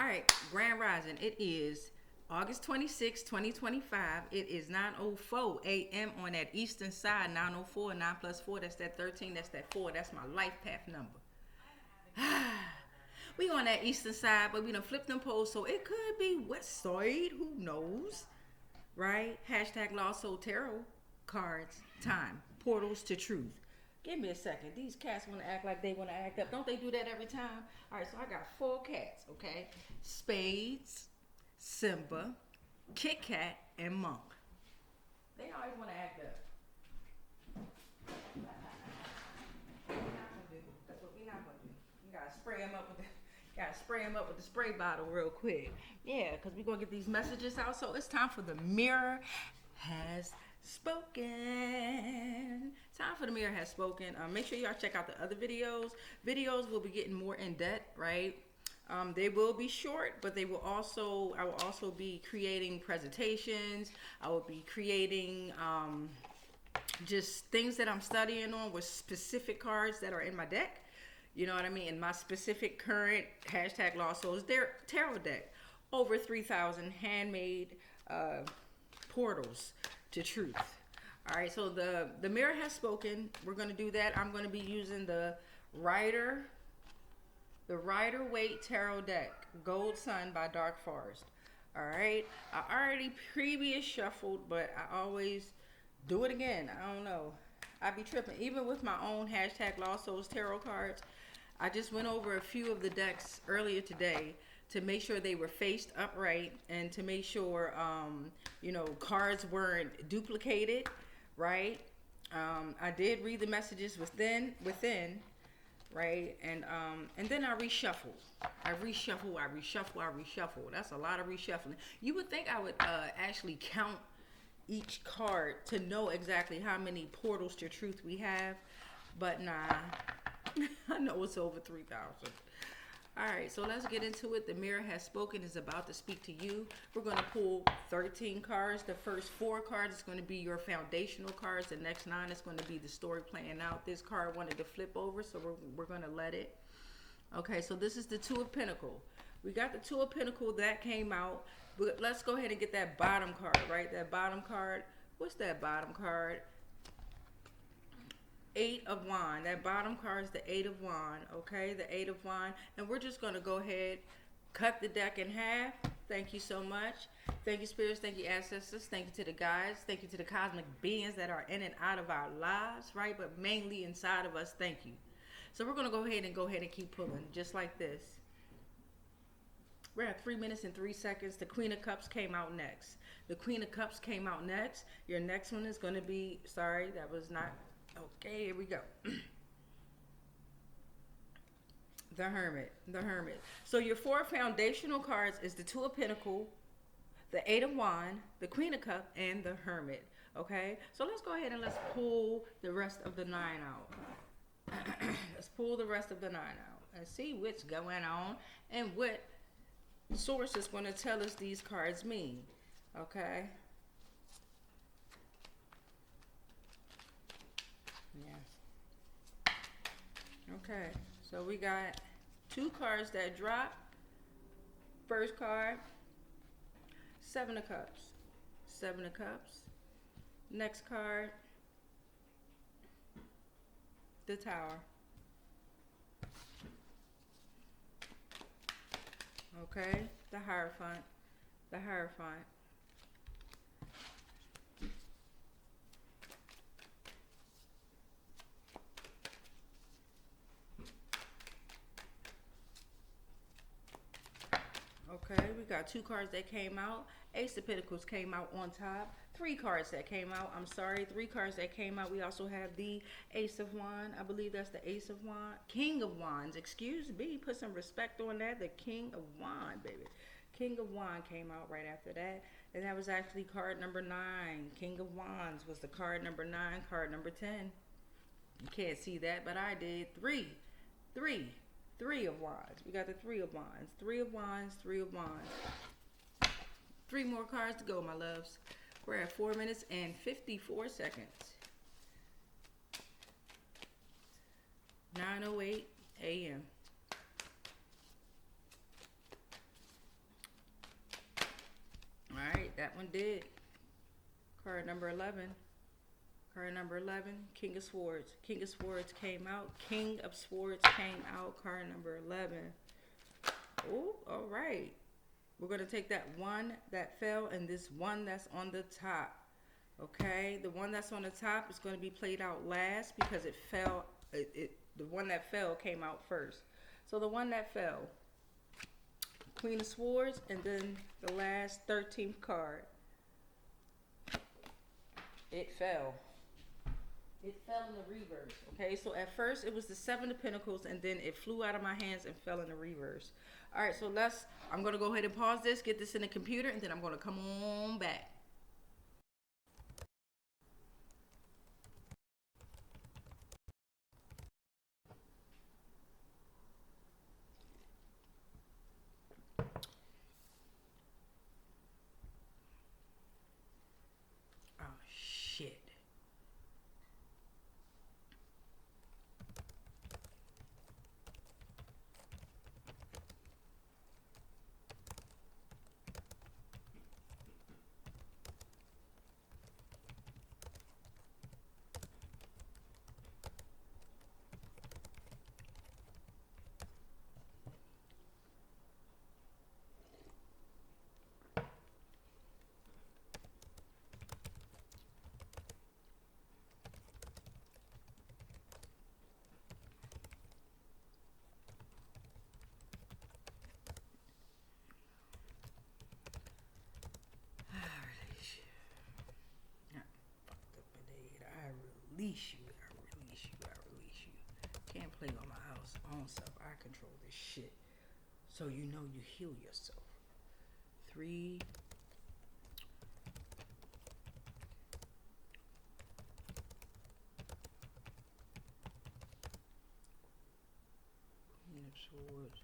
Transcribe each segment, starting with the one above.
right, Grand Rising. It is August 26, 2025. It is 9:04 a.m. on that eastern side. 9:04, 9 plus 4, that's that 13, that's that 4. That's my life path number. We on that eastern side, but we done flipped them poles, so it could be west side. Who knows? Right? Hashtag Lost Soul Tarot cards time. Portals to truth. Give me a second. These cats want to act like they want to act up. Don't they do that every time? All right, so I got 4 cats, okay? Spades, Simba, Kit Kat, and Monk. They always want to act up. That's what we're not gonna do. You gotta spray them up with the spray bottle real quick. Yeah, because we're gonna get these messages out. So it's time for the mirror has spoken. Time for the mirror has spoken. Make sure y'all check out the other videos. Videos will be getting more in depth, right? They will be short, but I will also be creating presentations. I will be creating just things that I'm studying on with specific cards that are in my deck. You know what I mean? In my specific current hashtag Lost Souls, their tarot deck. Over 3,000 handmade portals to truth. All right, so the mirror has spoken. We're going to do that. I'm going to be using the Rider-Waite Tarot deck, Gold Sun by Dark Forest. All right, I already previous shuffled, but I always do it again. I don't know. I be tripping. Even with my own hashtag Lost Souls tarot cards, I just went over a few of the decks earlier today to make sure they were faced upright and to make sure, cards weren't duplicated, right? I did read the messages within, right? And then I reshuffle. I reshuffle. That's a lot of reshuffling. You would think I would actually count each card to know exactly how many portals to truth we have, but nah. I know it's over 3,000. All right, so let's get into it. The mirror has spoken, is about to speak to you. We're going to pull 13 cards. The first 4 cards is going to be your foundational cards. The next 9 is going to be the story playing out. This card wanted to flip over, so we're going to let it. Okay, so this is the 2 of Pentacles. We got the 2 of Pentacles that came out. But let's go ahead and get that bottom card, right? That bottom card. What's that bottom card? 8 of Wands. That bottom card is the 8 of Wands, okay? The 8 of Wands. And we're just going to go ahead, cut the deck in half. Thank you so much. Thank you, spirits. Thank you, ancestors. Thank you to the guides. Thank you to the cosmic beings that are in and out of our lives, right? But mainly inside of us. Thank you. So we're going to go ahead and keep pulling, just like this. We're at 3 minutes and 3 seconds. The Queen of Cups came out next. The Queen of Cups came out next. Your next one is going to be, sorry, that was not... Okay, here we go. The Hermit. So your 4 foundational cards is the 2 of Pentacles, the 8 of Wands, the Queen of Cups, and the Hermit. Okay, so let's go ahead and let's pull the rest of the 9 out. Let's pull the rest of the 9 out and see what's going on and what source is going to tell us these cards mean. Okay. Yes. Okay, so we got 2 cards that drop. First card, 7 of Cups. 7 of Cups. Next card, the Tower. Okay, the Hierophant. The Hierophant. Okay, we got 2 cards that came out. Ace of Pentacles came out on top. 3 cards that came out. 3 cards that came out. We also have the Ace of Wands. I believe that's the Ace of Wands. King of Wands. Excuse me. Put some respect on that. The King of Wands, baby. King of Wands came out right after that. And that was actually card number 9. King of Wands was the card number 9. Card number 10. You can't see that, but I did. 3 of Wands. We got the 3 of Wands. 3 of Wands. 3 of Wands. 3 more cards to go, my loves. We're at 4 minutes and 54 seconds. 9:08 a.m. one did. Card number 11. Card number 11, King of Swords. King of Swords came out. King of Swords came out. Card number 11. Oh, all right. We're going to take that one that fell and this one that's on the top. Okay, the one that's on the top is going to be played out last because it fell. The one that fell came out first. So the one that fell, Queen of Swords, and then the last 13th card. It fell. It fell in the reverse. Okay, so at first it was the Seven of Pentacles, and then it flew out of my hands and fell in the reverse. All right, so I'm going to go ahead and pause this, get this in the computer, and then I'm going to come on back. Oh, shit. Release you. Can't play on my house own stuff. I control this shit. So you know you heal yourself. 3. Queen of Swords.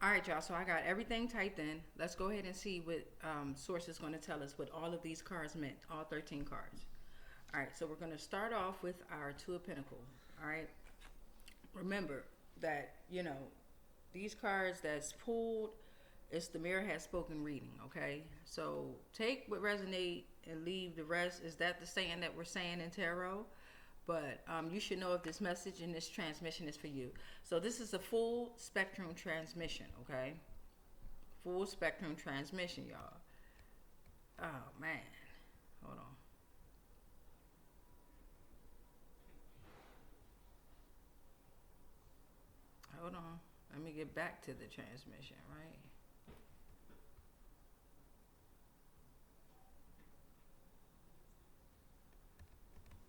All right, y'all. So I got everything typed in. Let's go ahead and see what source is going to tell us what all of these cards meant, all 13 cards. All right, so we're going to start off with our Two of Pentacles. All right. Remember that, these cards that's pulled, it's the Mirror Has Spoken reading, okay? So take what resonate and leave the rest. Is that the saying that we're saying in tarot? But you should know if this message and this transmission is for you. So this is a full spectrum transmission, okay? Full spectrum transmission, y'all. Oh, man. Hold on. Hold on. Let me get back to the transmission, right?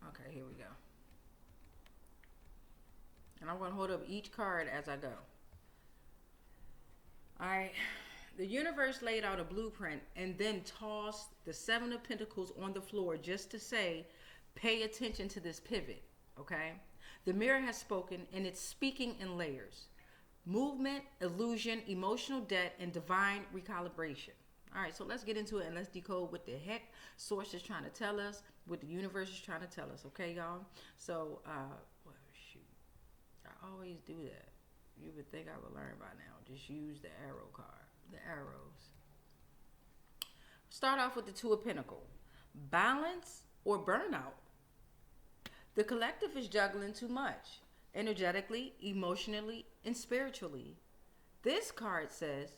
Okay, here we go. And I'm going to hold up each card as I go. All right. The universe laid out a blueprint and then tossed the Seven of Pentacles on the floor just to say, pay attention to this pivot, okay? The mirror has spoken, and it's speaking in layers. Movement, illusion, emotional debt, and divine recalibration. All right, so let's get into it and let's decode what the heck source is trying to tell us, what the universe is trying to tell us, okay, y'all? So, well, shoot. I always do that. You would think I would learn by now. Just use the arrow card, the arrows. Start off with the Two of Pentacles. Balance or burnout. The collective is juggling too much, energetically, emotionally, and spiritually. This card says,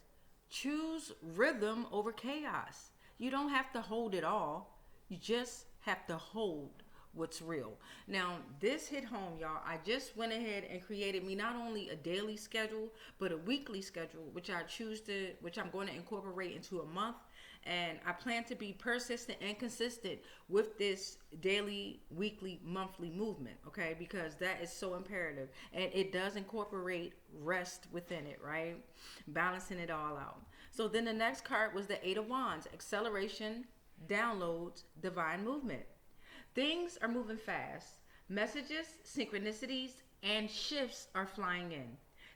choose rhythm over chaos. You don't have to hold it all. You just have to hold what's real. Now, this hit home, y'all. I just went ahead and created me not only a daily schedule, but a weekly schedule, which I'm going to incorporate into a month. And I plan to be persistent and consistent with this daily, weekly, monthly movement, okay? Because that is so imperative. And it does incorporate rest within it, right? Balancing it all out. So then the next card was the Eight of Wands, acceleration, downloads, divine movement. Things are moving fast. Messages, synchronicities, and shifts are flying in.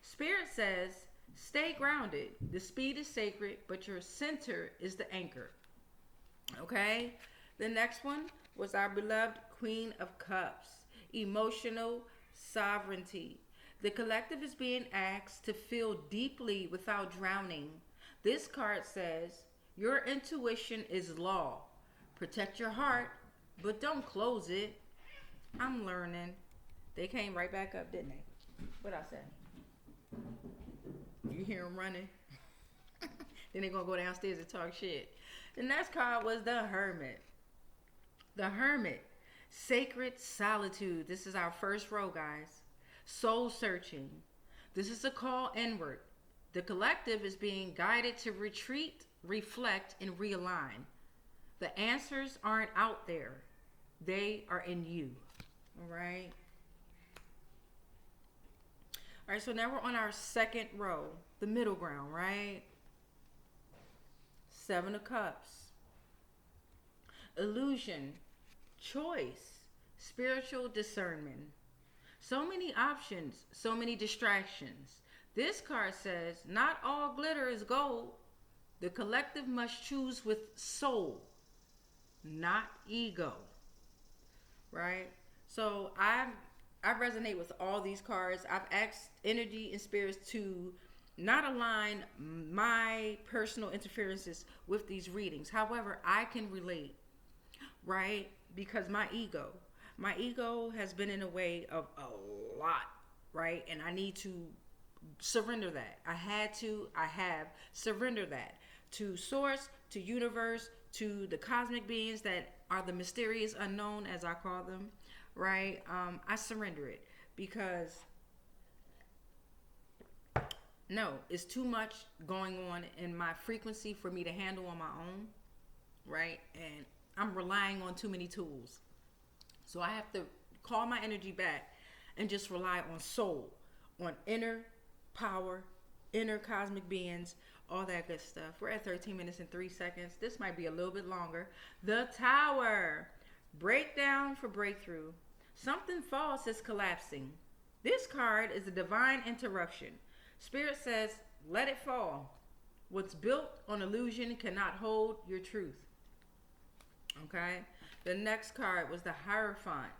Spirit says, stay grounded. The speed is sacred, but your center is the anchor. Okay? The next one was our beloved Queen of Cups, emotional sovereignty. The collective is being asked to feel deeply without drowning. This card says, your intuition is law. Protect your heart, but don't close it. I'm learning. They came right back up, didn't they? What I said? You hear them running? Then they're going to go downstairs and talk shit. The next card was the Hermit. The Hermit. Sacred solitude. This is our first row, guys. Soul searching. This is a call inward. The collective is being guided to retreat, reflect, and realign. The answers aren't out there. They are in you. All right. All right, so now we're on our second row, the middle ground, right? Seven of Cups. Illusion, choice, spiritual discernment. So many options, so many distractions. This card says, not all glitter is gold. The collective must choose with soul, not ego. Right? So I resonate with all these cards. I've asked energy and spirits to not align my personal interferences with these readings. However, I can relate, right? Because my ego has been in the way of a lot, right? And I need to surrender that. I have surrendered that to source, to universe, to the cosmic beings that are the mysterious unknown, as I call them, right? I surrender it because no, it's too much going on in my frequency for me to handle on my own, right? And I'm relying on too many tools. So I have to call my energy back and just rely on soul, on inner power, inner cosmic beings, all that good stuff. We're at 13 minutes and 3 seconds. This might be a little bit longer. The Tower. Breakdown for breakthrough. Something false is collapsing. This card is a divine interruption. Spirit says, let it fall. What's built on illusion cannot hold your truth. Okay? The next card was the Hierophant.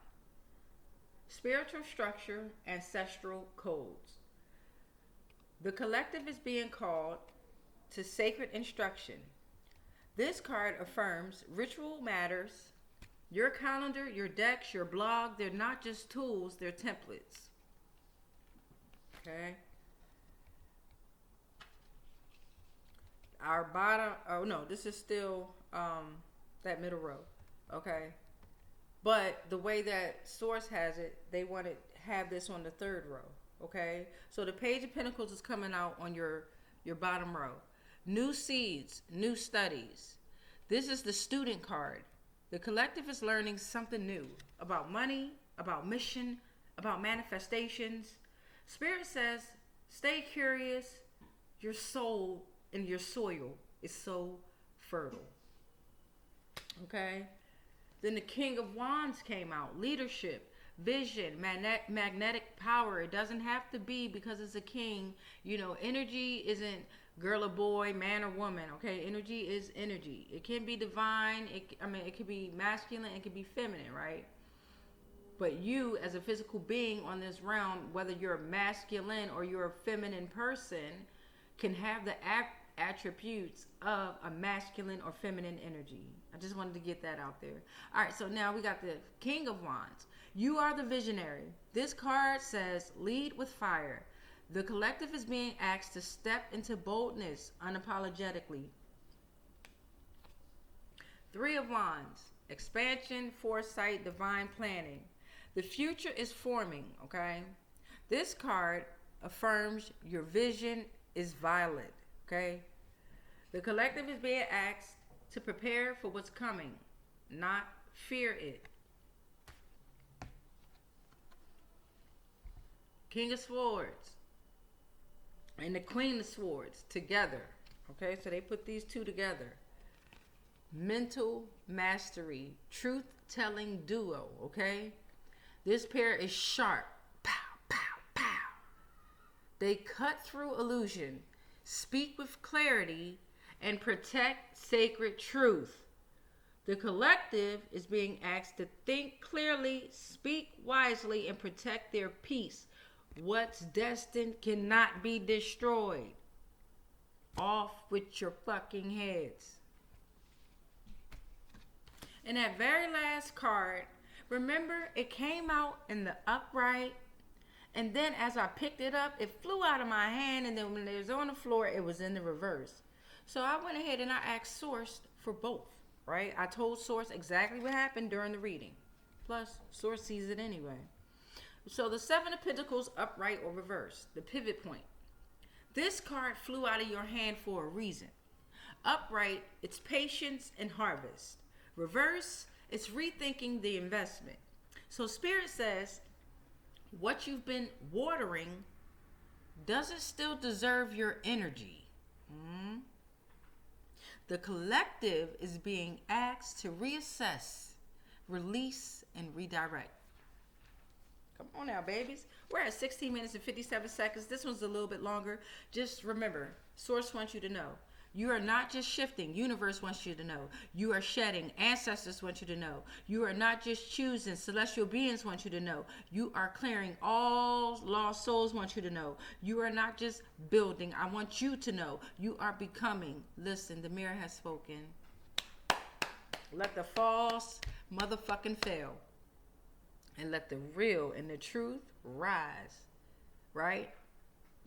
Spiritual structure, ancestral codes. The collective is being called to sacred instruction. This card affirms ritual matters. Your calendar, your decks, your blog, they're not just tools, they're templates. Okay? Our bottom, oh no, this is still that middle row. Okay? But the way that Source has it, they want to have this on the third row. Okay? So the Page of Pentacles is coming out on your bottom row. New seeds, new studies. This is the student card. The collective is learning something new about money, about mission, about manifestations. Spirit says, stay curious. Your soul and your soil is so fertile. Okay? Then the King of Wands came out. Leadership, vision, magnetic power. It doesn't have to be because it's a king. You know, energy isn't girl or boy, man or woman. Okay, energy is energy. It can be divine. It can be masculine. It can be feminine, right? But you, as a physical being on this realm, whether you're masculine or you're a feminine person, can have the attributes of a masculine or feminine energy. I just wanted to get that out there. All right, so now we got the King of Wands. You are the visionary. This card says, lead with fire. The collective is being asked to step into boldness unapologetically. Three of Wands. expansion, foresight, divine planning. The future is forming, okay? This card affirms your vision is valid, okay? The collective is being asked to prepare for what's coming, not fear it. King of Swords and the Queen of Swords together, okay? So they put these two together. Mental mastery, truth-telling duo, okay? This pair is sharp. Pow, pow, pow. They cut through illusion, speak with clarity, and protect sacred truth. The collective is being asked to think clearly, speak wisely, and protect their peace. What's destined cannot be destroyed. Off with your fucking heads. And that very last card, remember, it came out in the upright, and then as I picked it up, it flew out of my hand, and then when it was on the floor, it was in the reverse. So I went ahead and I asked Source for both, right? I told Source exactly what happened during the reading. Plus, Source sees it anyway. So the Seven of Pentacles, upright or reverse, the pivot point. This card flew out of your hand for a reason. Upright, it's patience and harvest. Reverse, it's rethinking the investment. So Spirit says, what you've been watering doesn't still deserve your energy. The collective is being asked to reassess, release, and redirect. Come on now, babies. We're at 16 minutes and 57 seconds. This one's a little bit longer. Just remember, Source wants you to know. You are not just shifting. Universe wants you to know. You are shedding. Ancestors want you to know. You are not just choosing. Celestial beings want you to know. You are clearing. All lost souls want you to know. You are not just building. I want you to know. You are becoming. Listen, the mirror has spoken. Let the false motherfucking fail. And let the real and the truth rise. Right?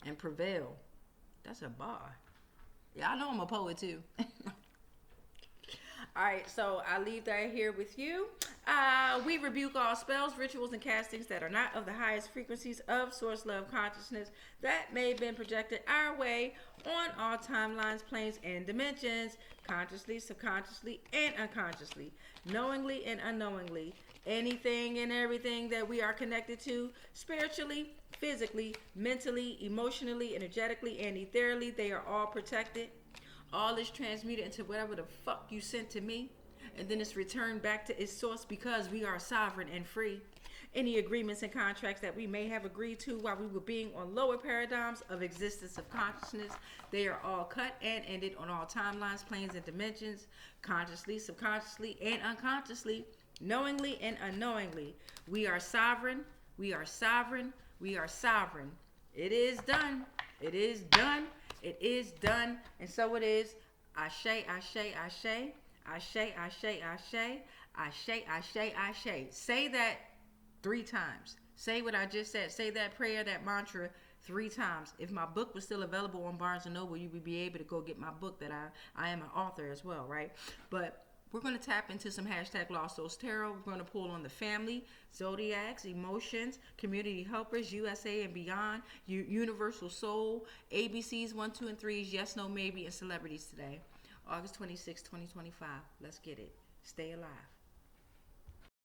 And prevail. That's a bar. Yeah, I know I'm a poet too. All right, so I leave that here with you. We rebuke all spells, rituals, and castings that are not of the highest frequencies of source love consciousness that may have been projected our way on all timelines, planes, and dimensions, consciously, subconsciously, and unconsciously, knowingly and unknowingly. Anything and everything that we are connected to spiritually, physically, mentally, emotionally, energetically, and ethereally, they are all protected. All is transmuted into whatever the fuck you sent to me, and then it's returned back to its source because we are sovereign and free. Any agreements and contracts that we may have agreed to while we were being on lower paradigms of existence of consciousness, they are all cut and ended on all timelines, planes, and dimensions, consciously, subconsciously, and unconsciously, knowingly and unknowingly. We are sovereign. We are sovereign. We are sovereign. It is done. It is done. It is done. And so it is. Ashe, ashe, ashe. Ashe, ashe, ashe. Ashe, ashe, ashe. Say that 3 times. Say what I just said. Say that prayer, that mantra 3 times. If my book was still available on Barnes & Noble, you would be able to go get my book that I am an author as well, right? But we're going to tap into some hashtag Lost Souls Tarot. We're going to pull on the family, Zodiacs, emotions, community helpers, USA and beyond, universal soul, ABCs, 1, 2, and 3s, yes, no, maybe, and celebrities today. August 26, 2025. Let's get it. Stay alive.